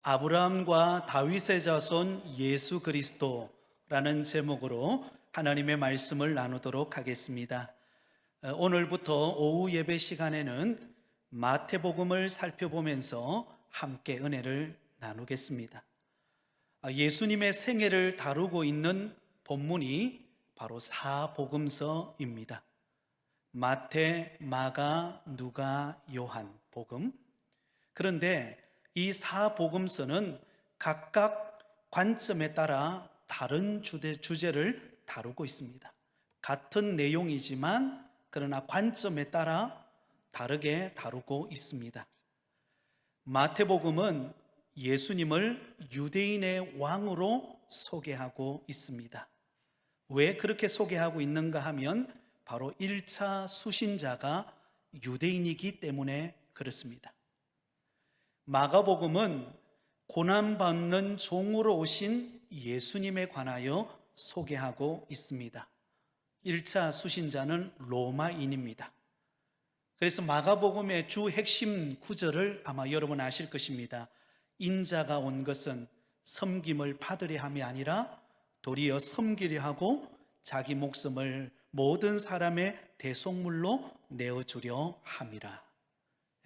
아브라함과 다윗의 자손 예수 그리스도라는 제목으로 하나님의 말씀을 나누도록 하겠습니다. 오늘부터 오후 예배 시간에는 마태복음을 살펴보면서 함께 은혜를 나누겠습니다. 예수님의 생애를 다루고 있는 본문이 바로 사복음서입니다. 마태, 마가, 누가, 요한 복음. 그런데 이 사복음서는 각각 관점에 따라 다른 주제를 다루고 있습니다. 같은 내용이지만 그러나 관점에 따라 다르게 다루고 있습니다. 마태복음은 예수님을 유대인의 왕으로 소개하고 있습니다. 왜 그렇게 소개하고 있는가 하면 바로 1차 수신자가 유대인이기 때문에 그렇습니다. 마가복음은 고난받는 종으로 오신 예수님에 관하여 소개하고 있습니다. 1차 수신자는 로마인입니다. 그래서 마가복음의 주 핵심 구절을 아마 여러분 아실 것입니다. 인자가 온 것은 섬김을 받으려 함이 아니라 도리어 섬기려 하고 자기 목숨을 모든 사람의 대속물로 내어주려 함이라.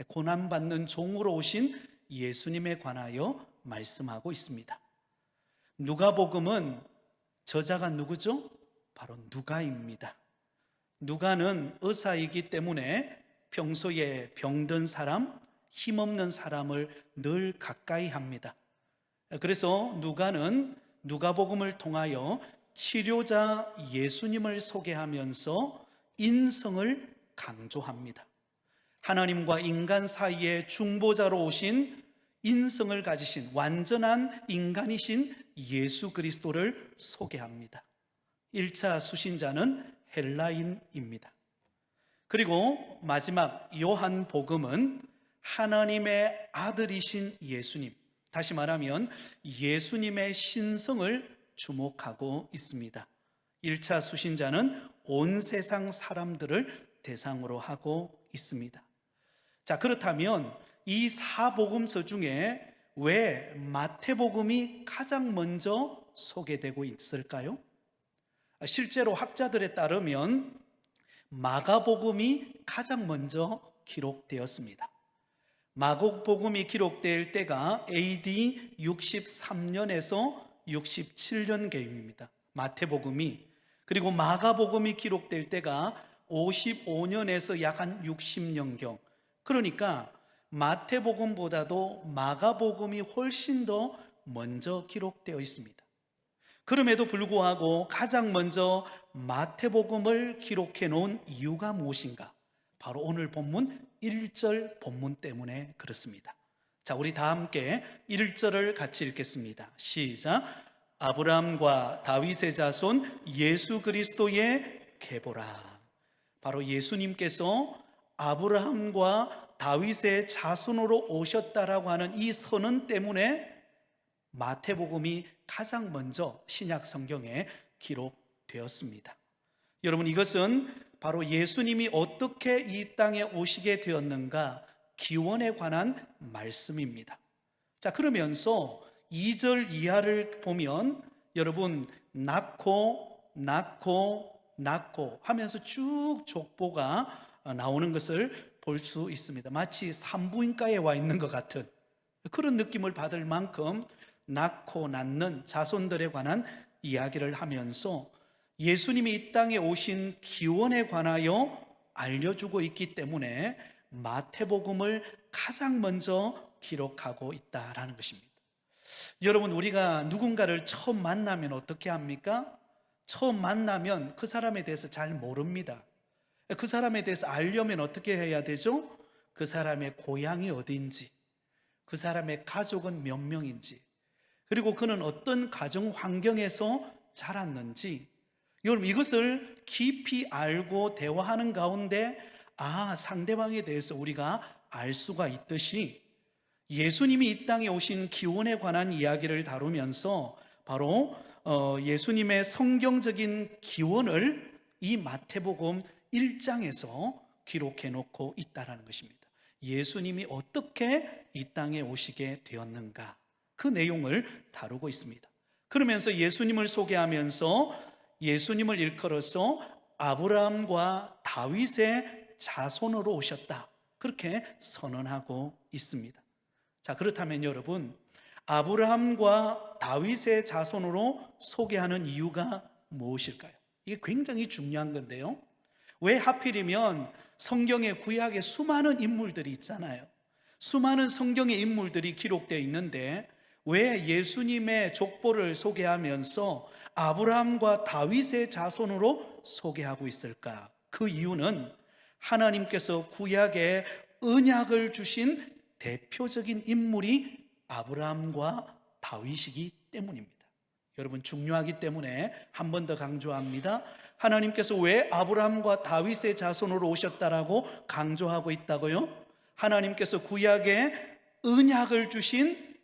고난받는 종으로 오신 예수님에 관하여 말씀하고 있습니다. 누가복음은 저자가 누구죠? 바로 누가입니다. 누가는 의사이기 때문에 평소에 병든 사람, 힘없는 사람을 늘 가까이 합니다. 그래서 누가는 누가복음을 통하여 치료자 예수님을 소개하면서 인성을 강조합니다. 하나님과 인간 사이의 중보자로 오신 인성을 가지신 완전한 인간이신 예수 그리스도를 소개합니다. 1차 수신자는 헬라인입니다. 그리고 마지막 요한복음은 하나님의 아들이신 예수님, 다시 말하면 예수님의 신성을 주목하고 있습니다. 1차 수신자는 온 세상 사람들을 대상으로 하고 있습니다. 자, 그렇다면 이 사복음서 중에 왜 마태복음이 가장 먼저 소개되고 있을까요? 실제로 학자들에 따르면 마가복음이 가장 먼저 기록되었습니다. 마가복음이 기록될 때가 AD 63년에서 67년경입니다. 마태복음이. 그리고 마가복음이 기록될 때가 55년에서 약 한 60년경. 그러니까 마태복음보다도 마가복음이 훨씬 더 먼저 기록되어 있습니다. 그럼에도 불구하고 가장 먼저 마태복음을 기록해 놓은 이유가 무엇인가? 바로 오늘 본문 1절 본문 때문에 그렇습니다. 자, 우리 다 함께 1절을 같이 읽겠습니다. 시작. 아브라함과 다윗의 자손 예수 그리스도의 계보라. 바로 예수님께서 아브라함과 다윗의 자손으로 오셨다라고 하는 이 선언 때문에 마태복음이 가장 먼저 신약 성경에 기록되었습니다. 여러분, 이것은 바로 예수님이 어떻게 이 땅에 오시게 되었는가 기원에 관한 말씀입니다. 자, 그러면서 2절 이하를 보면 여러분 낳고 하면서 쭉 족보가 나오는 것을 볼 수 있습니다. 마치 산부인과에 와 있는 것 같은 그런 느낌을 받을 만큼 낳고 낳는 자손들에 관한 이야기를 하면서 예수님이 이 땅에 오신 기원에 관하여 알려주고 있기 때문에 마태복음을 가장 먼저 기록하고 있다라는 것입니다. 여러분, 우리가 누군가를 처음 만나면 어떻게 합니까? 처음 만나면 그 사람에 대해서 잘 모릅니다. 그 사람에 대해서 알려면 어떻게 해야 되죠? 그 사람의 고향이 어디인지, 그 사람의 가족은 몇 명인지, 그리고 그는 어떤 가정 환경에서 자랐는지, 여러분 이것을 깊이 알고 대화하는 가운데 상대방에 대해서 우리가 알 수가 있듯이 예수님이 이 땅에 오신 기원에 관한 이야기를 다루면서 바로 예수님의 성경적인 기원을 이 마태복음 1장에서 기록해 놓고 있다는 것입니다. 예수님이 어떻게 이 땅에 오시게 되었는가, 그 내용을 다루고 있습니다. 그러면서 예수님을 소개하면서 예수님을 일컬어서 아브라함과 다윗의 자손으로 오셨다, 그렇게 선언하고 있습니다. 자, 그렇다면 여러분, 아브라함과 다윗의 자손으로 소개하는 이유가 무엇일까요? 이게 굉장히 중요한 건데요, 왜 하필이면 성경의 구약에 수많은 인물들이 있잖아요. 수많은 성경의 인물들이 기록되어 있는데 왜 예수님의 족보를 소개하면서 아브라함과 다윗의 자손으로 소개하고 있을까? 그 이유는 하나님께서 구약에 언약을 주신 대표적인 인물이 아브라함과 다윗이기 때문입니다. 여러분, 중요하기 때문에 한 번 더 강조합니다. 하나님께서 왜 아브라함과 다윗의 자손으로 오셨다라고 강조하고 있다고요? 하나님께서 구약에 언약을 주신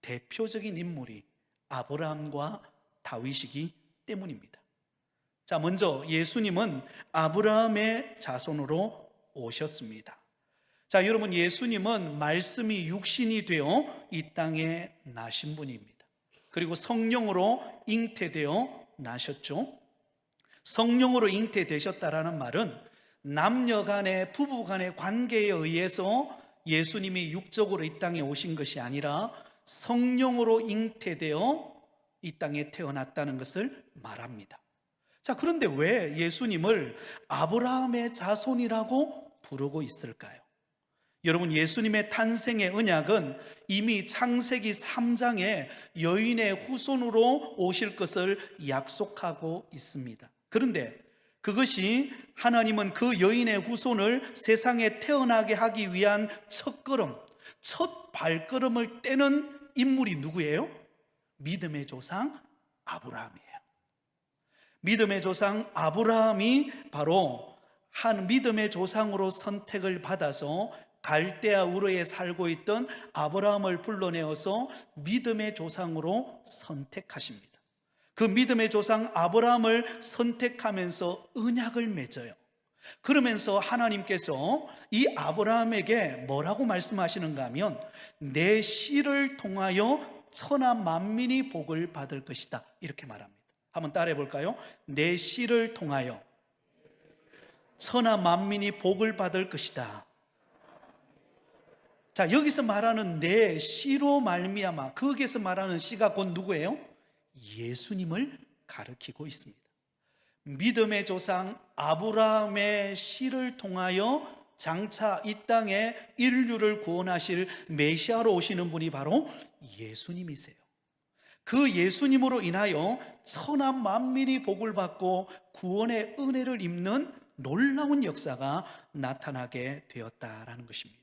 대표적인 인물이 아브라함과 다윗이기 때문입니다. 자, 먼저 예수님은 아브라함의 자손으로 오셨습니다. 자, 여러분, 예수님은 말씀이 육신이 되어 이 땅에 나신 분입니다. 그리고 성령으로 잉태되어 나셨죠. 성령으로 잉태되셨다라는 말은 남녀 간의, 부부 간의 관계에 의해서 예수님이 육적으로 이 땅에 오신 것이 아니라 성령으로 잉태되어 이 땅에 태어났다는 것을 말합니다. 자, 그런데 왜 예수님을 아브라함의 자손이라고 부르고 있을까요? 여러분, 예수님의 탄생의 언약은 이미 창세기 3장에 여인의 후손으로 오실 것을 약속하고 있습니다. 그런데 그것이 하나님은 그 여인의 후손을 세상에 태어나게 하기 위한 첫걸음, 첫 발걸음을 떼는 인물이 누구예요? 믿음의 조상 아브라함이에요. 믿음의 조상 아브라함이 바로 한 믿음의 조상으로 선택을 받아서 갈대아 우르에 살고 있던 아브라함을 불러내어서 믿음의 조상으로 선택하십니다. 그 믿음의 조상 아브라함을 선택하면서 언약을 맺어요. 그러면서 하나님께서 이 아브라함에게 뭐라고 말씀하시는가 하면 내 씨를 통하여 천하 만민이 복을 받을 것이다, 이렇게 말합니다. 한번 따라해 볼까요? 내 씨를 통하여 천하 만민이 복을 받을 것이다. 자, 여기서 말하는 내 씨로 말미암아, 거기에서 말하는 씨가 곧 누구예요? 예수님을 가리키고 있습니다. 믿음의 조상 아브라함의 씨를 통하여 장차 이 땅에 인류를 구원하실 메시아로 오시는 분이 바로 예수님이세요. 그 예수님으로 인하여 천하 만민이 복을 받고 구원의 은혜를 입는 놀라운 역사가 나타나게 되었다라는 것입니다.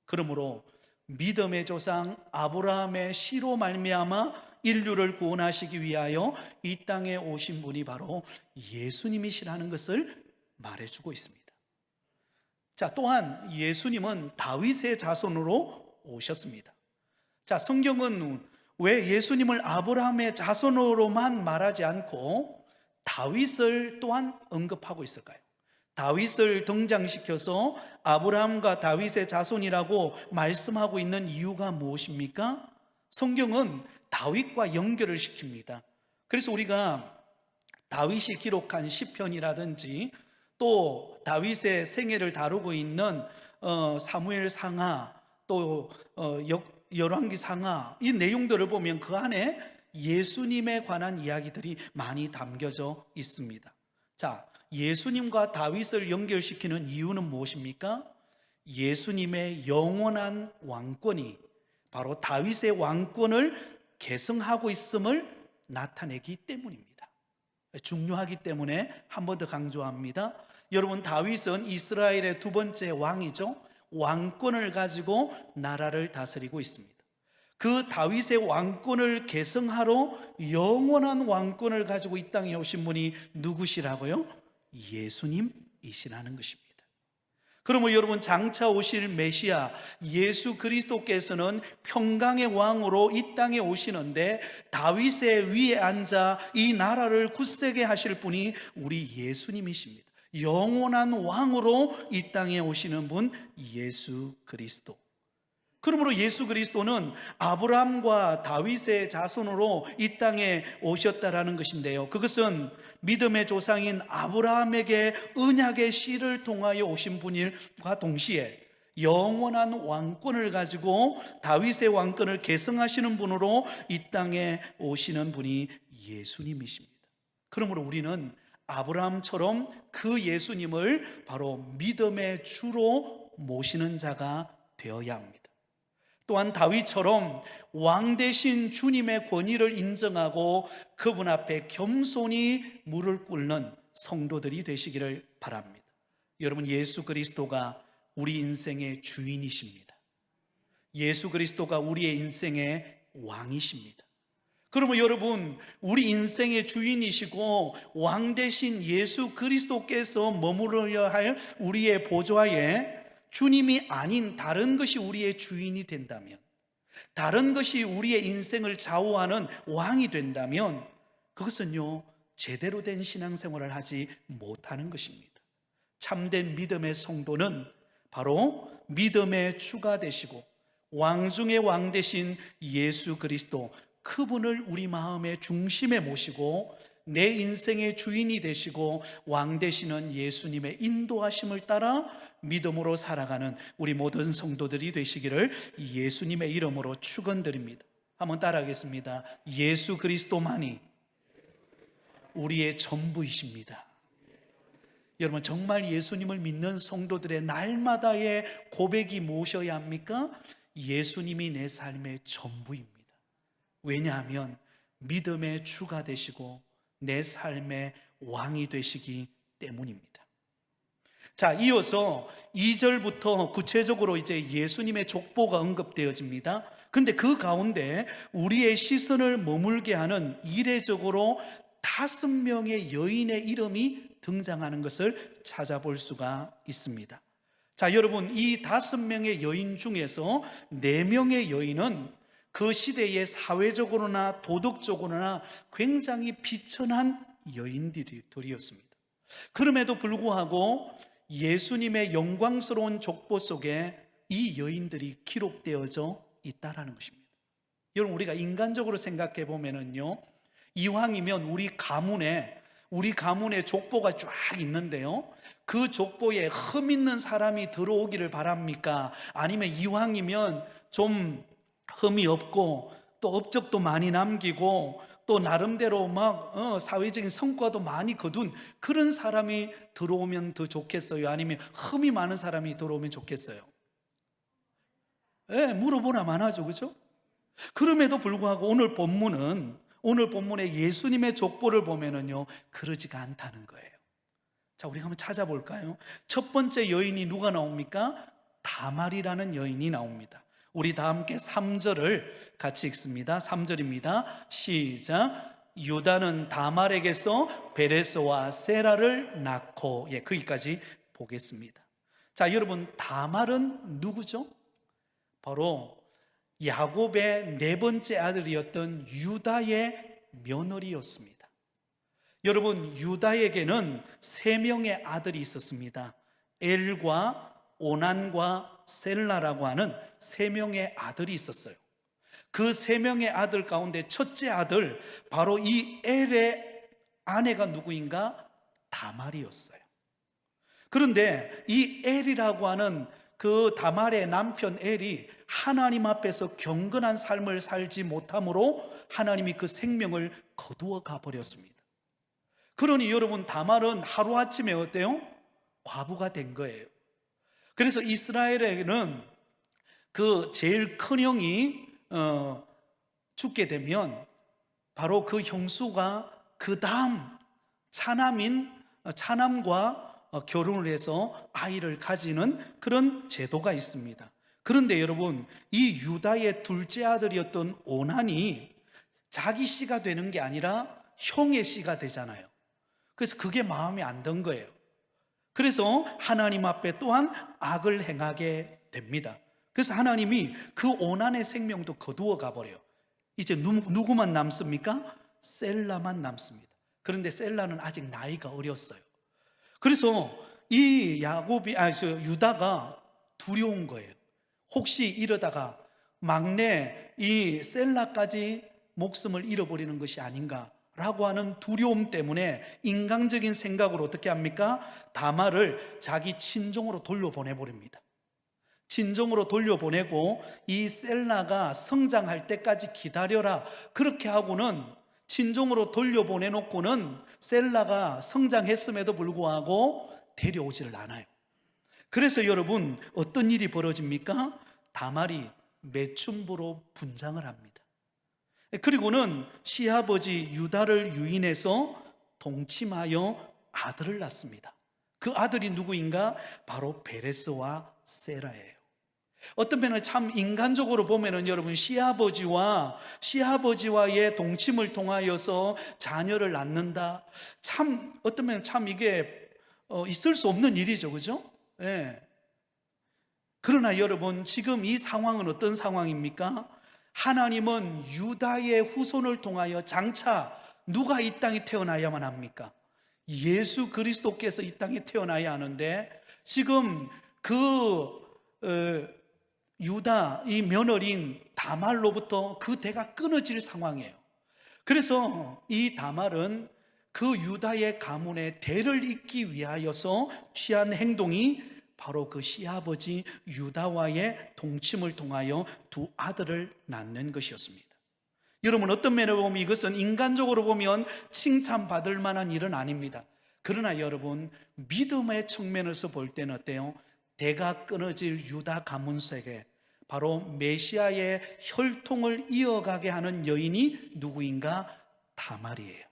그러므로 믿음의 조상 아브라함의 씨로 말미암아 인류를 구원하시기 위하여 이 땅에 오신 분이 바로 예수님이시라는 것을 말해주고 있습니다. 자, 또한 예수님은 다윗의 자손으로 오셨습니다. 자, 성경은 왜 예수님을 아브라함의 자손으로만 말하지 않고 다윗을 또한 언급하고 있을까요? 다윗을 등장시켜서 아브라함과 다윗의 자손이라고 말씀하고 있는 이유가 무엇입니까? 성경은 다윗과 연결을 시킵니다. 그래서 우리가 다윗이 기록한 시편이라든지 또 다윗의 생애를 다루고 있는 사무엘 상하, 또 열왕기 상하, 이 내용들을 보면 그 안에 예수님에 관한 이야기들이 많이 담겨져 있습니다. 자, 예수님과 다윗을 연결시키는 이유는 무엇입니까? 예수님의 영원한 왕권이 바로 다윗의 왕권을 계승하고 있음을 나타내기 때문입니다. 중요하기 때문에 한 번 더 강조합니다. 여러분, 다윗은 이스라엘의 두 번째 왕이죠. 왕권을 가지고 나라를 다스리고 있습니다. 그 다윗의 왕권을 계승하러 영원한 왕권을 가지고 이 땅에 오신 분이 누구시라고요? 예수님이시라는 것입니다. 그러면 여러분, 장차 오실 메시아 예수 그리스도께서는 평강의 왕으로 이 땅에 오시는데 다윗의 위에 앉아 이 나라를 굳세게 하실 분이 우리 예수님이십니다. 영원한 왕으로 이 땅에 오시는 분 예수 그리스도. 그러므로 예수 그리스도는 아브라함과 다윗의 자손으로 이 땅에 오셨다라는 것인데요, 그것은 믿음의 조상인 아브라함에게 언약의 씨를 통하여 오신 분과 동시에 영원한 왕권을 가지고 다윗의 왕권을 계승하시는 분으로 이 땅에 오시는 분이 예수님이십니다. 그러므로 우리는 아브라함처럼 그 예수님을 바로 믿음의 주로 모시는 자가 되어야 합니다. 또한 다윗처럼 왕 대신 주님의 권위를 인정하고 그분 앞에 겸손히 무릎 꿇는 성도들이 되시기를 바랍니다. 여러분, 예수 그리스도가 우리 인생의 주인이십니다. 예수 그리스도가 우리의 인생의 왕이십니다. 그러면 여러분, 우리 인생의 주인이시고 왕 대신 예수 그리스도께서 머무러야 할 우리의 보좌에 주님이 아닌 다른 것이 우리의 주인이 된다면, 다른 것이 우리의 인생을 좌우하는 왕이 된다면, 그것은요, 제대로 된 신앙생활을 하지 못하는 것입니다. 참된 믿음의 성도는 바로 믿음의 주가 되시고 왕 중의 왕 되신 예수 그리스도, 그분을 우리 마음의 중심에 모시고 내 인생의 주인이 되시고 왕 되시는 예수님의 인도하심을 따라 믿음으로 살아가는 우리 모든 성도들이 되시기를 예수님의 이름으로 축원드립니다. 한번 따라하겠습니다. 예수 그리스도만이 우리의 전부이십니다. 여러분, 정말 예수님을 믿는 성도들의 날마다의 고백이 무엇이어야 합니까? 예수님이 내 삶의 전부입니다. 왜냐하면 믿음의 주가 되시고 내 삶의 왕이 되시기 때문입니다. 자, 이어서 2절부터 구체적으로 이제 예수님의 족보가 언급되어집니다. 근데 그 가운데 우리의 시선을 머물게 하는 이례적으로 5명의 여인의 이름이 등장하는 것을 찾아볼 수가 있습니다. 자, 여러분, 이 5명의 여인 중에서 4명의 여인은 그 시대에 사회적으로나 도덕적으로나 굉장히 비천한 여인들이었습니다. 그럼에도 불구하고 예수님의 영광스러운 족보 속에 이 여인들이 기록되어져 있다라는 것입니다. 여러분, 우리가 인간적으로 생각해 보면은요, 이왕이면 우리 가문에 족보가 쫙 있는데요, 그 족보에 흠 있는 사람이 들어오기를 바랍니까? 아니면 이왕이면 좀 흠이 없고 또 업적도 많이 남기고 또 나름대로 사회적인 성과도 많이 거둔 그런 사람이 들어오면 더 좋겠어요? 아니면 흠이 많은 사람이 들어오면 좋겠어요? 물어보나 마나죠, 그렇죠? 그럼에도 불구하고 오늘 본문에 예수님의 족보를 보면은요, 그러지가 않다는 거예요. 자, 우리가 한번 찾아볼까요? 첫 번째 여인이 누가 나옵니까? 다말이라는 여인이 나옵니다. 우리 다 함께 3절을 같이 읽습니다. 3절입니다. 시작. 유다는 다말에게서 베레스와 세라를 낳고, 거기까지 보겠습니다. 자, 여러분, 다말은 누구죠? 바로 야곱의 4번째 아들이었던 유다의 며느리였습니다. 여러분, 유다에게는 3명의 아들이 있었습니다. 엘과 오난과 셀라라고 하는 3명의 아들이 있었어요. 그 3명의 아들 가운데 첫째 아들, 바로 이 엘의 아내가 누구인가? 다말이었어요. 그런데 이 엘이라고 하는 그 다말의 남편 엘이 하나님 앞에서 경건한 삶을 살지 못함으로 하나님이 그 생명을 거두어 가버렸습니다. 그러니 여러분, 다말은 하루아침에 어때요? 과부가 된 거예요. 그래서 이스라엘에는 그 제일 큰 형이 죽게 되면 바로 그 형수가 그 다음 차남과 결혼을 해서 아이를 가지는 그런 제도가 있습니다. 그런데 여러분, 이 유다의 둘째 아들이었던 오난이 자기 씨가 되는 게 아니라 형의 씨가 되잖아요. 그래서 그게 마음에 안 든 거예요. 그래서 하나님 앞에 또한 악을 행하게 됩니다. 그래서 하나님이 그 오난의 생명도 거두어 가버려요. 이제 누구만 남습니까? 셀라만 남습니다. 그런데 셀라는 아직 나이가 어렸어요. 그래서 이 유다가 두려운 거예요. 혹시 이러다가 막내 이 셀라까지 목숨을 잃어버리는 것이 아닌가라고 하는 두려움 때문에 인간적인 생각으로 어떻게 합니까? 다말을 자기 친정으로 돌려보내버립니다. 친정으로 돌려보내고 이 셀라가 성장할 때까지 기다려라, 그렇게 하고는 친정으로 돌려보내놓고는 셀라가 성장했음에도 불구하고 데려오지를 않아요. 그래서 여러분, 어떤 일이 벌어집니까? 다말이 매춘부로 분장을 합니다. 그리고는 시아버지 유다를 유인해서 동침하여 아들을 낳습니다. 그 아들이 누구인가? 바로 베레스와 세라예요. 어떤 면은 참 인간적으로 보면은 여러분, 시아버지와의 동침을 통하여서 자녀를 낳는다, 참 어떤 면은 참 이게 있을 수 없는 일이죠, 그죠? 예. 그러나 여러분, 지금 이 상황은 어떤 상황입니까? 하나님은 유다의 후손을 통하여 장차 누가 이 땅에 태어나야만 합니까? 예수 그리스도께서 이 땅에 태어나야 하는데, 지금 유다 이 며느리인 다말로부터 그 대가 끊어질 상황이에요. 그래서 이 다말은 그 유다의 가문의 대를 잇기 위하여서 취한 행동이 바로 그 시아버지 유다와의 동침을 통하여 두 아들을 낳는 것이었습니다. 여러분, 어떤 면으로 보면 이것은 인간적으로 보면 칭찬받을 만한 일은 아닙니다. 그러나 여러분, 믿음의 측면에서 볼 때는 어때요? 대가 끊어질 유다 가문 속에 바로 메시아의 혈통을 이어가게 하는 여인이 누구인가? 다말이에요.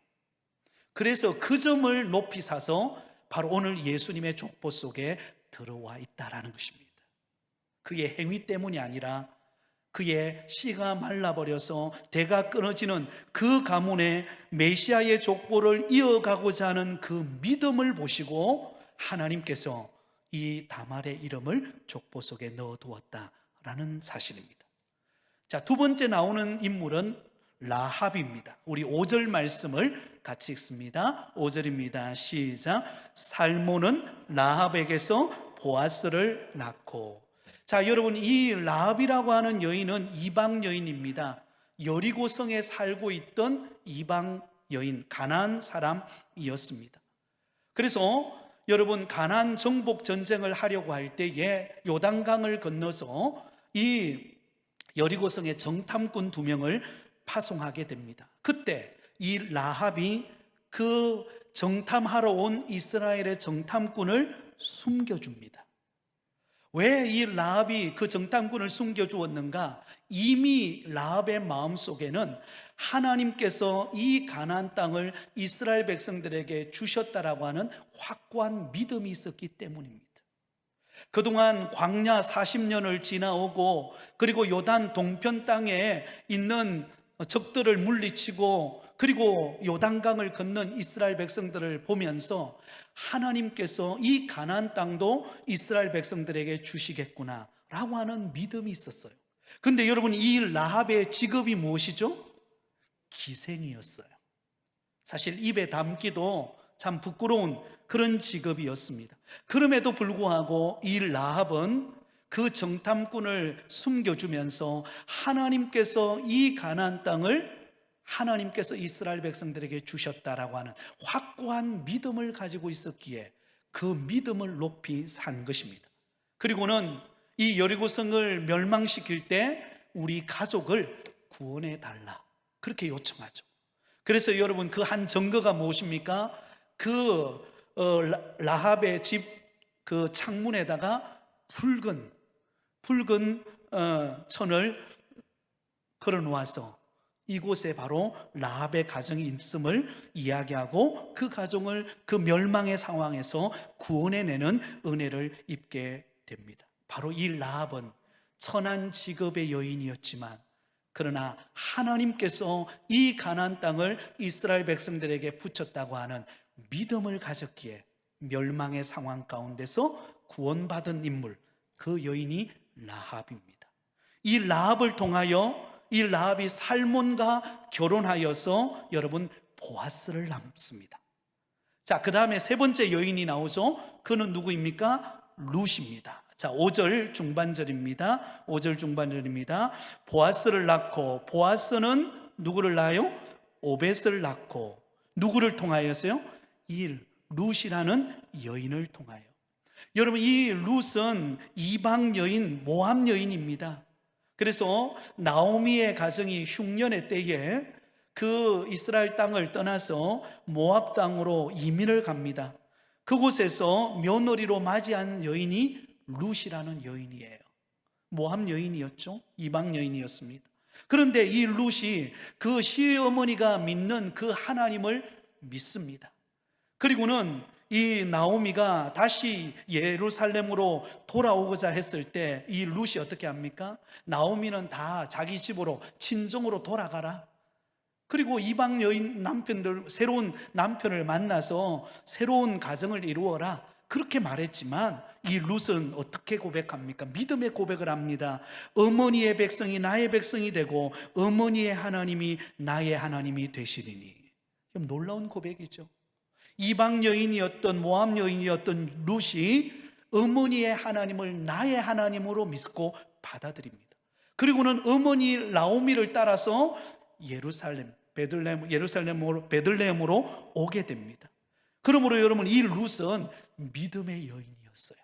그래서 그 점을 높이 사서 바로 오늘 예수님의 족보 속에 들어와 있다라는 것입니다. 그의 행위 때문이 아니라 그의 씨가 말라버려서 대가 끊어지는 그 가문에 메시아의 족보를 이어가고자 하는 그 믿음을 보시고 하나님께서 이 다말의 이름을 족보 속에 넣어두었다라는 사실입니다. 자, 두 번째 나오는 인물은 라합입니다. 우리 5절 말씀을 같이 읽습니다. 5절입니다. 시작. 살몬은 라합에게서 보아스를 낳고. 자, 여러분, 이 라합이라고 하는 여인은 이방 여인입니다. 여리고성에 살고 있던 이방 여인, 가나안 사람이었습니다. 그래서 여러분, 가나안 정복 전쟁을 하려고 할 때에 요단강을 건너서 이 여리고성의 정탐꾼 2명을 파송하게 됩니다. 그때 이 라합이 그 정탐하러 온 이스라엘의 정탐꾼을 숨겨줍니다. 왜 이 라합이 그 정탐꾼을 숨겨주었는가? 이미 라합의 마음속에는 하나님께서 이 가나안 땅을 이스라엘 백성들에게 주셨다라고 하는 확고한 믿음이 있었기 때문입니다. 그동안 광야 40년을 지나오고, 그리고 요단 동편 땅에 있는 적들을 물리치고, 그리고 요단강을 건넌 이스라엘 백성들을 보면서 하나님께서 이 가나안 땅도 이스라엘 백성들에게 주시겠구나 라고 하는 믿음이 있었어요. 근데 여러분, 이 라합의 직업이 무엇이죠? 기생이었어요. 사실 입에 담기도 참 부끄러운 그런 직업이었습니다. 그럼에도 불구하고 이 라합은 그 정탐꾼을 숨겨주면서 하나님께서 이 가나안 땅을 하나님께서 이스라엘 백성들에게 주셨다라고 하는 확고한 믿음을 가지고 있었기에 그 믿음을 높이 산 것입니다. 그리고는 이 여리고성을 멸망시킬 때 우리 가족을 구원해 달라, 그렇게 요청하죠. 그래서 여러분, 그 한 증거가 무엇입니까? 라합의 집 그 창문에다가 붉은 천을 걸어 놓아서 이곳에 바로 라합의 가정이 있음을 이야기하고 그 가정을 그 멸망의 상황에서 구원해내는 은혜를 입게 됩니다. 바로 이 라합은 천한 직업의 여인이었지만, 그러나 하나님께서 이 가나안 땅을 이스라엘 백성들에게 붙였다고 하는 믿음을 가졌기에 멸망의 상황 가운데서 구원받은 인물, 그 여인이 라합입니다. 이 라합을 통하여 이 라합이 살몬과 결혼하여서 여러분 보아스를 낳습니다. 자, 그 다음에 세 번째 여인이 나오죠. 그는 누구입니까? 룻입니다. 자, 5절 중반절입니다. 5절 중반절입니다. 보아스를 낳고, 보아스는 누구를 낳아요? 오벳을 낳고, 누구를 통하여서요? 이 룻이라는 여인을 통하여. 여러분, 이 룻은 이방 여인, 모압 여인입니다. 그래서 나오미의 가정이 흉년의 때에 그 이스라엘 땅을 떠나서 모압 땅으로 이민을 갑니다. 그곳에서 며느리로 맞이한 여인이 룻이라는 여인이에요. 모압 여인이었죠. 이방 여인이었습니다. 그런데 이 룻이 그 시어머니가 믿는 그 하나님을 믿습니다. 그리고는 이 나오미가 다시 예루살렘으로 돌아오고자 했을 때 이 룻이 어떻게 합니까? 나오미는 다 자기 집으로, 친정으로 돌아가라. 그리고 이방 여인 남편들, 새로운 남편을 만나서 새로운 가정을 이루어라, 그렇게 말했지만 이 룻은 어떻게 고백합니까? 믿음의 고백을 합니다. 어머니의 백성이 나의 백성이 되고 어머니의 하나님이 나의 하나님이 되시리니. 놀라운 고백이죠. 이방 여인이었던, 모압 여인이었던 룻이 어머니의 하나님을 나의 하나님으로 믿고 받아들입니다. 그리고는 어머니 나오미를 따라서 베들레헴으로 오게 됩니다. 그러므로 여러분, 이 룻은 믿음의 여인이었어요.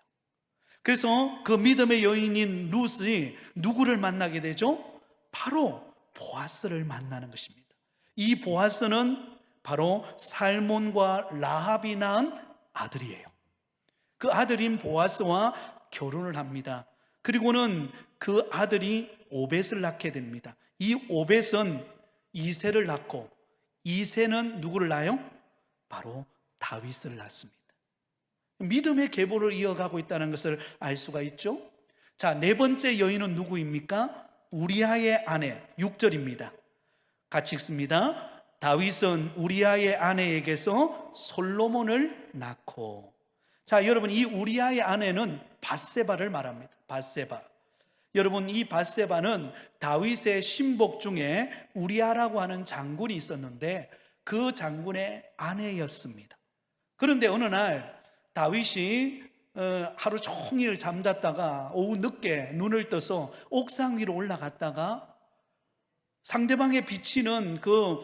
그래서 그 믿음의 여인인 룻이 누구를 만나게 되죠? 바로 보아스를 만나는 것입니다. 이 보아스는 바로 살몬과 라합이 낳은 아들이에요. 그 아들인 보아스와 결혼을 합니다. 그리고는 그 아들이 오벳을 낳게 됩니다. 이 오벳은 이새를 낳고, 이새는 누구를 낳아요? 바로 다윗을 낳습니다. 믿음의 계보를 이어가고 있다는 것을 알 수가 있죠. 자, 네 번째 여인은 누구입니까? 우리아의 아내, 6절입니다. 같이 읽습니다. 다윗은 우리아의 아내에게서 솔로몬을 낳고. 자, 여러분, 이 우리아의 아내는 밧세바를 말합니다. 밧세바. 여러분, 이 밧세바는 다윗의 신복 중에 우리아라고 하는 장군이 있었는데 그 장군의 아내였습니다. 그런데 어느 날 다윗이 하루 종일 잠잤다가 오후 늦게 눈을 떠서 옥상 위로 올라갔다가 상대방의 비치는 그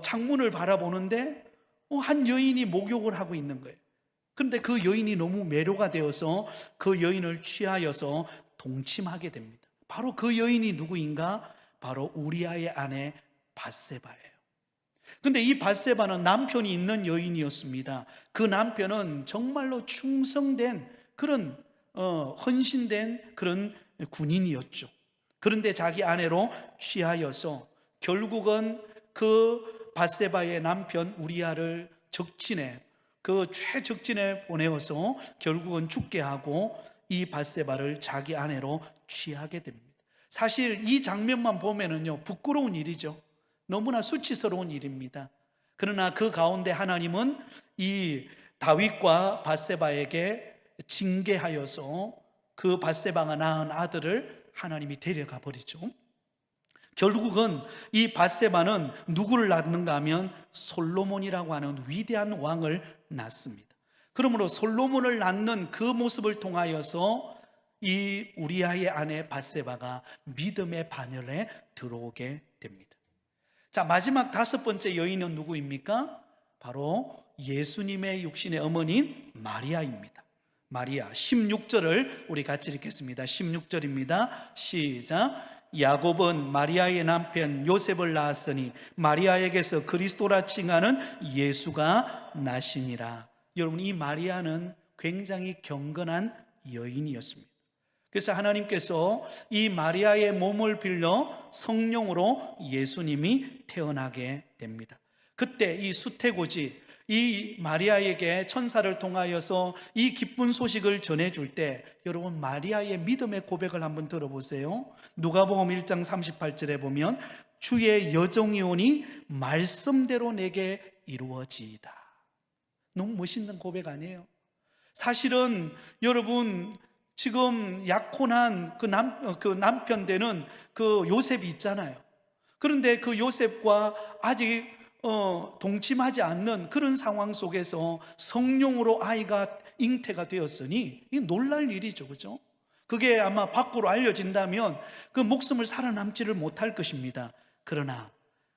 창문을 바라보는데 한 여인이 목욕을 하고 있는 거예요. 그런데 그 여인이 너무 매료가 되어서 그 여인을 취하여서 동침하게 됩니다. 바로 그 여인이 누구인가? 바로 우리아의 아내 밧세바예요. 근데 이 밧세바는 남편이 있는 여인이었습니다. 그 남편은 정말로 충성된 그런 헌신된 그런 군인이었죠. 그런데 자기 아내로 취하여서 결국은 그 밧세바의 남편 우리아를 적진에, 그 최적진에 보내어서 결국은 죽게 하고 이 밧세바를 자기 아내로 취하게 됩니다. 사실 이 장면만 보면은요, 부끄러운 일이죠. 너무나 수치스러운 일입니다. 그러나 그 가운데 하나님은 이 다윗과 밧세바에게 징계하여서 그 밧세바가 낳은 아들을 하나님이 데려가 버리죠. 결국은 이 밧세바는 누구를 낳는가 하면 솔로몬이라고 하는 위대한 왕을 낳습니다. 그러므로 솔로몬을 낳는 그 모습을 통하여서 이 우리아의 아내 밧세바가 믿음의 반열에 들어오게 됩니다. 자, 마지막 다섯 번째 여인은 누구입니까? 바로 예수님의 육신의 어머니인 마리아입니다. 마리아. 16절을 우리 같이 읽겠습니다. 16절입니다. 시작. 야곱은 마리아의 남편 요셉을 낳았으니 마리아에게서 그리스도라 칭하는 예수가 나시니라. 여러분, 이 마리아는 굉장히 경건한 여인이었습니다. 그래서 하나님께서 이 마리아의 몸을 빌려 성령으로 예수님이 태어나게 됩니다. 그때 이 수태고지, 이 마리아에게 천사를 통하여서 이 기쁜 소식을 전해줄 때 여러분, 마리아의 믿음의 고백을 한번 들어보세요. 누가복음 1장 38절에 보면 주의 여종이 오니 말씀대로 내게 이루어지이다. 너무 멋있는 고백 아니에요? 사실은 여러분, 지금 약혼한 그 남편 되는 그 요셉이 있잖아요. 그런데 그 요셉과 아직 동침하지 않는 그런 상황 속에서 성령으로 아이가 잉태가 되었으니 이게 놀랄 일이죠, 그죠? 그게 아마 밖으로 알려진다면 그 목숨을 살아남지를 못할 것입니다. 그러나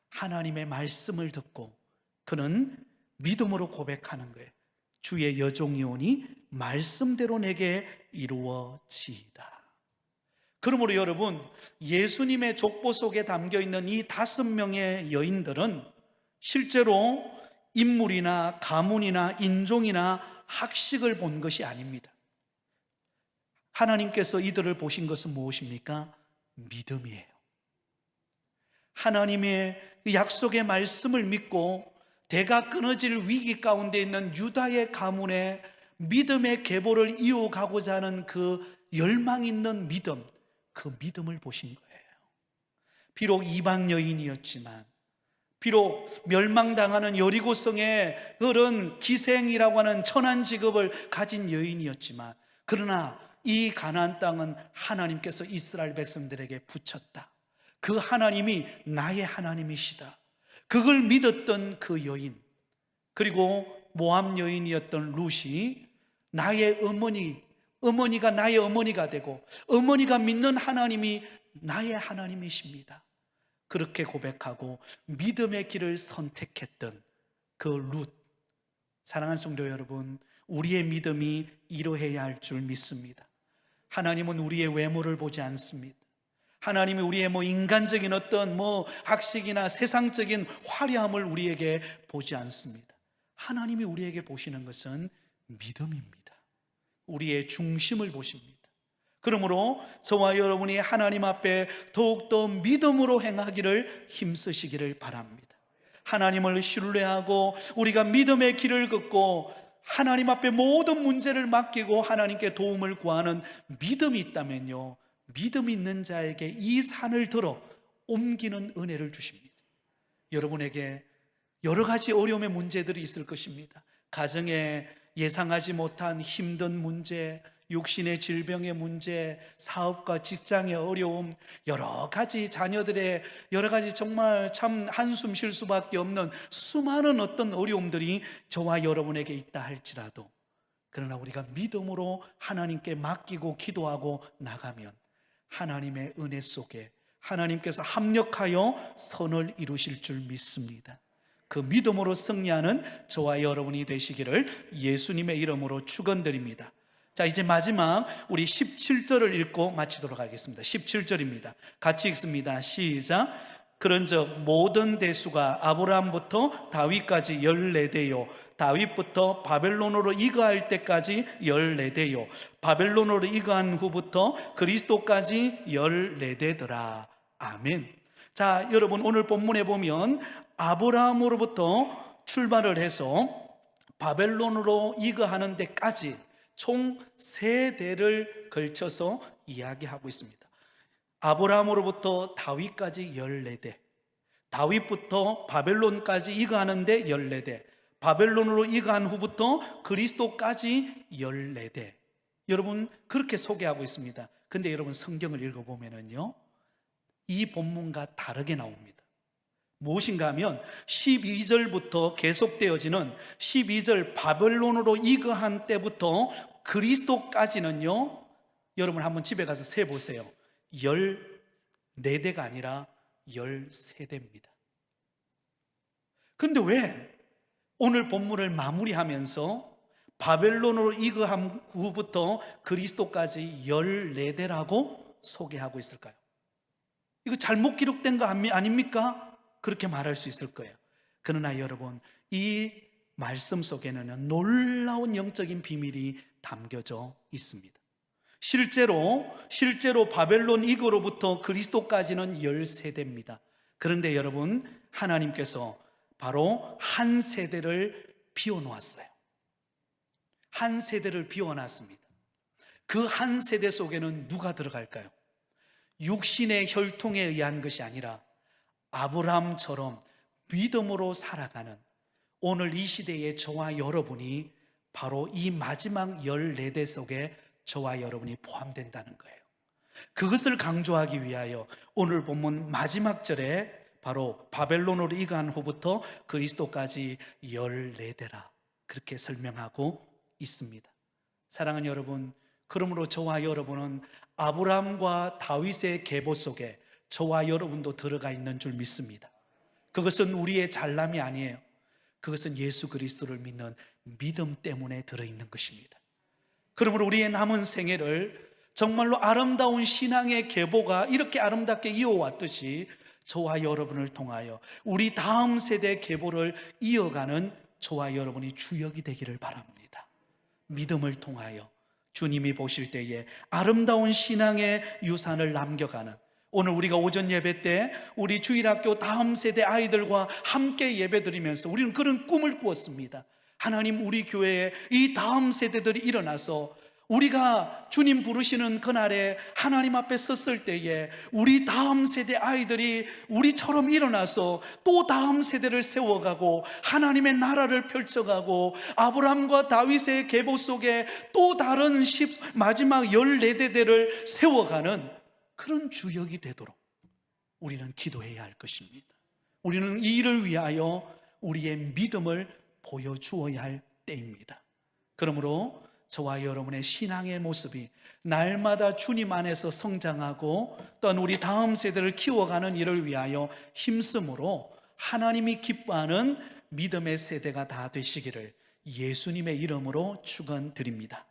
하나님의 말씀을 듣고 그는 믿음으로 고백하는 거예요. 주의 여종이오니 말씀대로 내게 이루어지이다. 그러므로 여러분, 예수님의 족보 속에 담겨있는 이 5명의 여인들은 실제로 인물이나 가문이나 인종이나 학식을 본 것이 아닙니다. 하나님께서 이들을 보신 것은 무엇입니까? 믿음이에요. 하나님의 약속의 말씀을 믿고 대가 끊어질 위기 가운데 있는 유다의 가문의 믿음의 계보를 이어가고자 하는 그 열망 있는 믿음, 그 믿음을 보신 거예요. 비록 이방 여인이었지만, 비록 멸망당하는 여리고성의 그런 기생이라고 하는 천한 직업을 가진 여인이었지만, 그러나 이 가나안 땅은 하나님께서 이스라엘 백성들에게 붙였다. 그 하나님이 나의 하나님이시다. 그걸 믿었던 그 여인, 그리고 모압 여인이었던 룻이 나의 어머니가 나의 어머니가 되고 어머니가 믿는 하나님이 나의 하나님이십니다. 그렇게 고백하고 믿음의 길을 선택했던 그 룻. 사랑하는 성도 여러분, 우리의 믿음이 이러해야 할 줄 믿습니다. 하나님은 우리의 외모를 보지 않습니다. 하나님이 우리의 인간적인 어떤 학식이나 세상적인 화려함을 우리에게 보지 않습니다. 하나님이 우리에게 보시는 것은 믿음입니다. 우리의 중심을 보십니다. 그러므로 저와 여러분이 하나님 앞에 더욱더 믿음으로 행하기를 힘쓰시기를 바랍니다. 하나님을 신뢰하고 우리가 믿음의 길을 걷고 하나님 앞에 모든 문제를 맡기고 하나님께 도움을 구하는 믿음이 있다면요, 믿음 있는 자에게 이 산을 들어 옮기는 은혜를 주십니다. 여러분에게 여러 가지 어려움의 문제들이 있을 것입니다. 가정에 예상하지 못한 힘든 문제, 육신의 질병의 문제, 사업과 직장의 어려움, 여러 가지 자녀들의 여러 가지 정말 참 한숨 쉴 수밖에 없는 수많은 어떤 어려움들이 저와 여러분에게 있다 할지라도, 그러나 우리가 믿음으로 하나님께 맡기고 기도하고 나가면 하나님의 은혜 속에 하나님께서 합력하여 선을 이루실 줄 믿습니다. 그 믿음으로 승리하는 저와 여러분이 되시기를 예수님의 이름으로 축원드립니다. 자, 이제 마지막 우리 17절을 읽고 마치도록 하겠습니다. 17절입니다. 같이 읽습니다. 시작. 그런즉 모든 대수가 아브라함부터 다윗까지 14대요 다윗부터 바벨론으로 이거할 때까지 14대요 바벨론으로 이거한 후부터 그리스도까지 14대더라. 아멘. 자, 여러분, 오늘 본문에 보면 아브라함으로부터 출발을 해서 바벨론으로 이거하는 데까지 총 3대를 걸쳐서 이야기하고 있습니다. 아브라함으로부터 다윗까지 14대, 다윗부터 바벨론까지 이거하는데 14대, 바벨론으로 이거한 후부터 그리스도까지 14대. 여러분, 그렇게 소개하고 있습니다. 근데 여러분, 성경을 읽어보면요, 이 본문과 다르게 나옵니다. 무엇인가 하면 12절부터 계속되어지는 12절 바벨론으로 이거한 때부터 그리스도까지는요, 여러분 한번 집에 가서 세보세요. 14대가 아니라 13대입니다. 그런데 왜 오늘 본문을 마무리하면서 바벨론으로 이거한 후부터 그리스도까지 14대라고 소개하고 있을까요? 이거 잘못 기록된 거 아닙니까? 그렇게 말할 수 있을 거예요. 그러나 여러분, 이 말씀 속에는 놀라운 영적인 비밀이 담겨져 있습니다. 실제로 바벨론 이거로부터 그리스도까지는 13대입니다. 그런데 여러분, 하나님께서 바로 한 세대를 비워놓았어요. 한 세대를 비워놨습니다. 그 한 세대 속에는 누가 들어갈까요? 육신의 혈통에 의한 것이 아니라 아브라함처럼 믿음으로 살아가는 오늘 이 시대의 저와 여러분이 바로 이 마지막 14대 속에 저와 여러분이 포함된다는 거예요. 그것을 강조하기 위하여 오늘 본문 마지막 절에 바로 바벨론으로 이거한 후부터 그리스도까지 14대라 그렇게 설명하고 있습니다. 사랑하는 여러분, 그러므로 저와 여러분은 아브라함과 다윗의 계보 속에 저와 여러분도 들어가 있는 줄 믿습니다. 그것은 우리의 잘남이 아니에요. 그것은 예수 그리스도를 믿는 믿음 때문에 들어있는 것입니다. 그러므로 우리의 남은 생애를 정말로 아름다운 신앙의 계보가 이렇게 아름답게 이어왔듯이 저와 여러분을 통하여 우리 다음 세대 계보를 이어가는 저와 여러분이 주역이 되기를 바랍니다. 믿음을 통하여 주님이 보실 때에 아름다운 신앙의 유산을 남겨가는, 오늘 우리가 오전 예배 때 우리 주일학교 다음 세대 아이들과 함께 예배드리면서 우리는 그런 꿈을 꾸었습니다. 하나님, 우리 교회에 이 다음 세대들이 일어나서 우리가 주님 부르시는 그날에 하나님 앞에 섰을 때에 우리 다음 세대 아이들이 우리처럼 일어나서 또 다음 세대를 세워가고 하나님의 나라를 펼쳐가고 아브라함과 다윗의 계보 속에 또 다른 마지막 14대대를 세워가는 그런 주역이 되도록 우리는 기도해야 할 것입니다. 우리는 이 일을 위하여 우리의 믿음을 보여주어야 할 때입니다. 그러므로 저와 여러분의 신앙의 모습이 날마다 주님 안에서 성장하고 또한 우리 다음 세대를 키워가는 일을 위하여 힘쓰므로 하나님이 기뻐하는 믿음의 세대가 다 되시기를 예수님의 이름으로 축원드립니다.